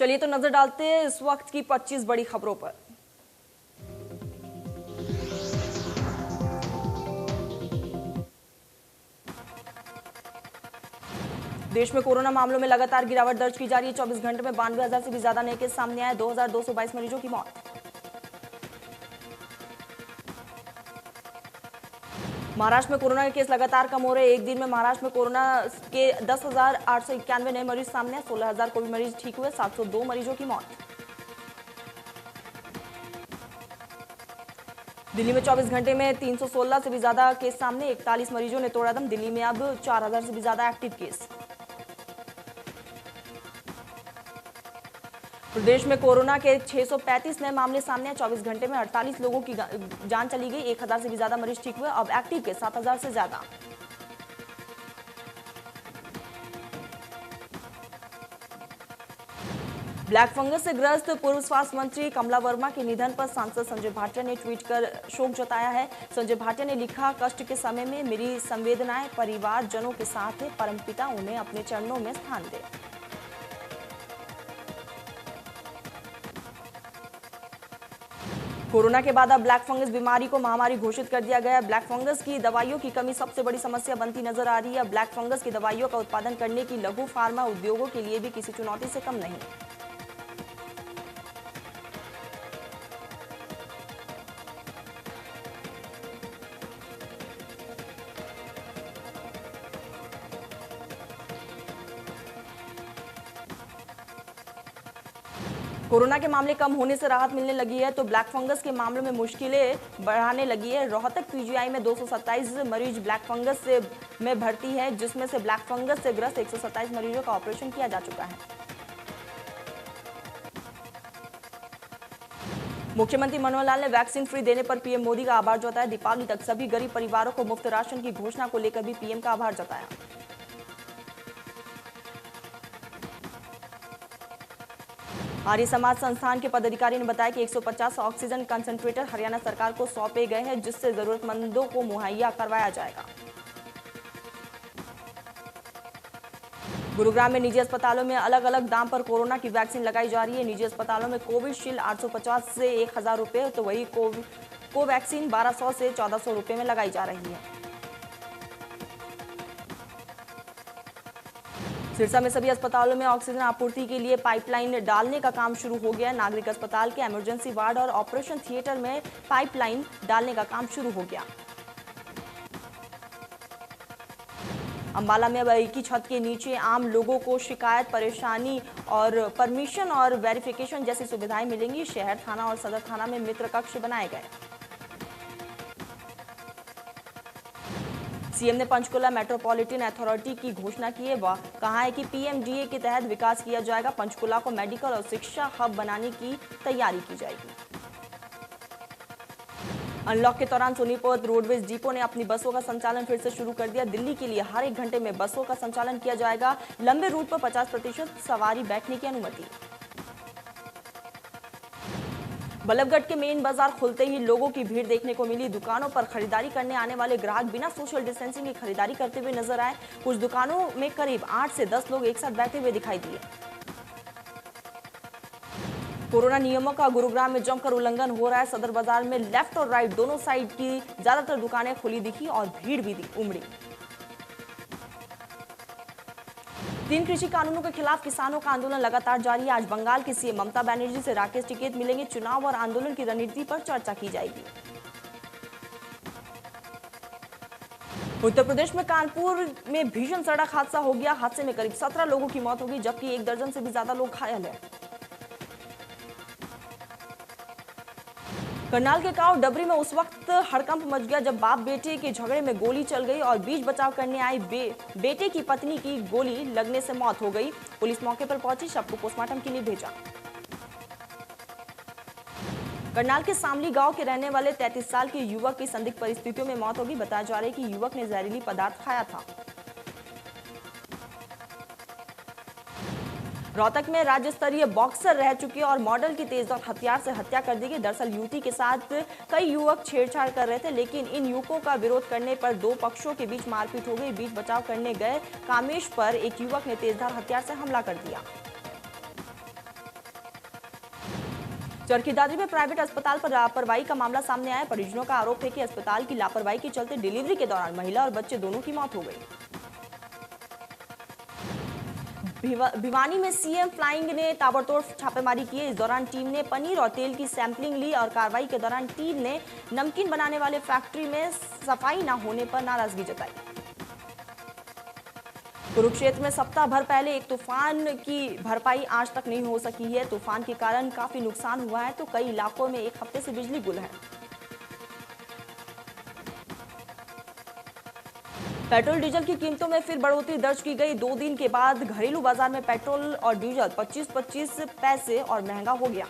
चलिए तो नजर डालते हैं इस वक्त की 25 बड़ी खबरों पर। देश में कोरोना मामलों में लगातार गिरावट दर्ज की जा रही है। 24 घंटे में 92,000 से भी ज्यादा नए केस सामने आए। 2,222 मरीजों की मौत। महाराष्ट्र में कोरोना के केस लगातार कम हो रहे हैं। एक दिन में महाराष्ट्र में कोरोना के 10,891 नए मरीज सामने आए। 16,000 कोविड मरीज ठीक हुए। 702 मरीजों की मौत। दिल्ली में 24 घंटे में 316 से भी ज्यादा केस सामने। 41 मरीजों ने तोड़ा दम। दिल्ली में अब 4,000 से भी ज्यादा एक्टिव केस। प्रदेश में कोरोना के 635 नए मामले सामने आए। 24 घंटे में 48 लोगों की जान चली गई। 1,000 से भी ज्यादा मरीज ठीक हुए। अब एक्टिव केस 7,000 से ज्यादा। ब्लैक फंगस से ग्रस्त पूर्व स्वास्थ्य मंत्री कमला वर्मा के निधन पर सांसद संजय भाटिया ने ट्वीट कर शोक जताया है। संजय भाटिया ने लिखा, कष्ट के समय में मेरी संवेदनाएं परिवारजनों के साथ है। परमपिता उन्हें अपने चरणों में स्थान दे। कोरोना के बाद अब ब्लैक फंगस बीमारी को महामारी घोषित कर दिया गया है। ब्लैक फंगस की दवाइयों की कमी सबसे बड़ी समस्या बनती नजर आ रही है। ब्लैक फंगस की दवाइयों का उत्पादन करने की लघु फार्मा उद्योगों के लिए भी किसी चुनौती से कम नहीं। कोरोना के मामले कम होने से राहत मिलने लगी है तो ब्लैक फंगस के मामलों में मुश्किलें बढ़ाने लगी है। रोहतक पीजीआई में 227 मरीज ब्लैक फंगस से में भर्ती है, जिसमें से ब्लैक फंगस से ग्रस्त 127 मरीजों का ऑपरेशन किया जा चुका है। मुख्यमंत्री मनोहर लाल ने वैक्सीन फ्री देने पर पीएम मोदी का आभार जताया। दीपावली तक सभी गरीब परिवारों को मुफ्त राशन की घोषणा को लेकर भी पीएम का आभार जताया। आर्य समाज संस्थान के पदाधिकारी ने बताया कि 150 ऑक्सीजन कंसंट्रेटर हरियाणा सरकार को सौंपे गए हैं, जिससे जरूरतमंदों को मुहैया करवाया जाएगा। गुरुग्राम में निजी अस्पतालों में अलग अलग दाम पर कोरोना की वैक्सीन लगाई जा रही है। निजी अस्पतालों में कोविशील्ड 850 से 1,000 रुपए तो वही कोवैक्सीन 1,200 से 1,400 रुपए में लगाई जा रही है। सिरसा में सभी अस्पतालों में ऑक्सीजन आपूर्ति के लिए पाइपलाइन डालने का काम शुरू हो गया। नागरिक अस्पताल के इमरजेंसी वार्ड और ऑपरेशन थिएटर में पाइपलाइन डालने का काम शुरू हो गया। अंबाला में अब एक ही छत के नीचे आम लोगों को शिकायत, परेशानी और परमिशन और वेरिफिकेशन जैसी सुविधाएं मिलेंगी। शहर थाना और सदर थाना में मित्र कक्ष बनाए गए। सीएम ने पंचकुला मेट्रोपॉलिटन अथॉरिटी की घोषणा की है। वह कहा है कि पीएमडीए के तहत विकास किया जाएगा। पंचकुला को मेडिकल और शिक्षा हब बनाने की तैयारी की जाएगी। अनलॉक के दौरान सोनीपत रोडवेज डिपो ने अपनी बसों का संचालन फिर से शुरू कर दिया। दिल्ली के लिए हर 1 घंटे में बसों का संचालन किया जाएगा। लंबे रूट पर 50% सवारी बैठने की अनुमति। बल्लभगढ़ के मेन बाजार खुलते ही लोगों की भीड़ देखने को मिली। दुकानों पर खरीदारी करने आने वाले ग्राहक बिना सोशल डिस्टेंसिंग की खरीदारी करते हुए नजर आए। कुछ दुकानों में करीब 8 से 10 लोग एक साथ बैठे हुए दिखाई दिए। कोरोना नियमों का गुरुग्राम में जमकर उल्लंघन हो रहा है। सदर बाजार में लेफ्ट और राइट दोनों साइड की ज्यादातर दुकानें खुली दिखी और भीड़ भी उमड़ी। 3 कृषि कानूनों के खिलाफ किसानों का आंदोलन लगातार जारी है। आज बंगाल की सीएम ममता बनर्जी से राकेश टिकैत मिलेंगे। चुनाव और आंदोलन की रणनीति पर चर्चा की जाएगी। उत्तर प्रदेश में कानपुर में भीषण सड़क हादसा हो गया। हादसे में करीब 17 लोगों की मौत हो गई, जबकि 1 दर्जन से भी ज्यादा लोग घायल हैं। करनाल के गांव डबरी में उस वक्त हड़कंप मच गया जब बाप बेटे के झगड़े में गोली चल गई और बीच बचाव करने आई बेटे की पत्नी की गोली लगने से मौत हो गई। पुलिस मौके पर पहुंची, शव को पोस्टमार्टम के लिए भेजा। करनाल के सामली गांव के रहने वाले 33 साल के युवक की संदिग्ध परिस्थितियों में मौत होगी। बताया जा रहा है कि युवक ने जहरीली पदार्थ खाया था। रोहतक में राज्य स्तरीय बॉक्सर रह चुके और मॉडल की तेजधार हथियार से हत्या कर दी गई। दरअसल युवती के साथ कई युवक छेड़छाड़ कर रहे थे, लेकिन इन युवकों का विरोध करने पर 2 पक्षों के बीच मारपीट हो गई। बीच बचाव करने गए कामेश पर एक युवक ने तेजधार हथियार से हमला कर दिया। चरखी दादरी में प्राइवेट अस्पताल पर लापरवाही का मामला सामने आया। परिजनों का आरोप है कि अस्पताल की लापरवाही के चलते डिलीवरी के दौरान महिला और बच्चे दोनों की मौत हो गई। भिवानी में सीएम फ्लाइंग ने ताबड़तोड़ छापेमारी की। इस दौरान टीम ने पनीर और तेल की सैंपलिंग ली और कार्रवाई के दौरान टीम ने नमकीन बनाने वाले फैक्ट्री में सफाई न होने पर नाराजगी जताई। कुरुक्षेत्र में सप्ताह भर पहले एक तूफान की भरपाई आज तक नहीं हो सकी है। तूफान के कारण काफी नुकसान हुआ है तो कई इलाकों में एक हफ्ते से बिजली गुल है। पेट्रोल डीजल की कीमतों में फिर बढ़ोतरी दर्ज की गई। 2 दिन के बाद घरेलू बाजार में पेट्रोल और डीजल 25-25 पैसे और महंगा हो गया।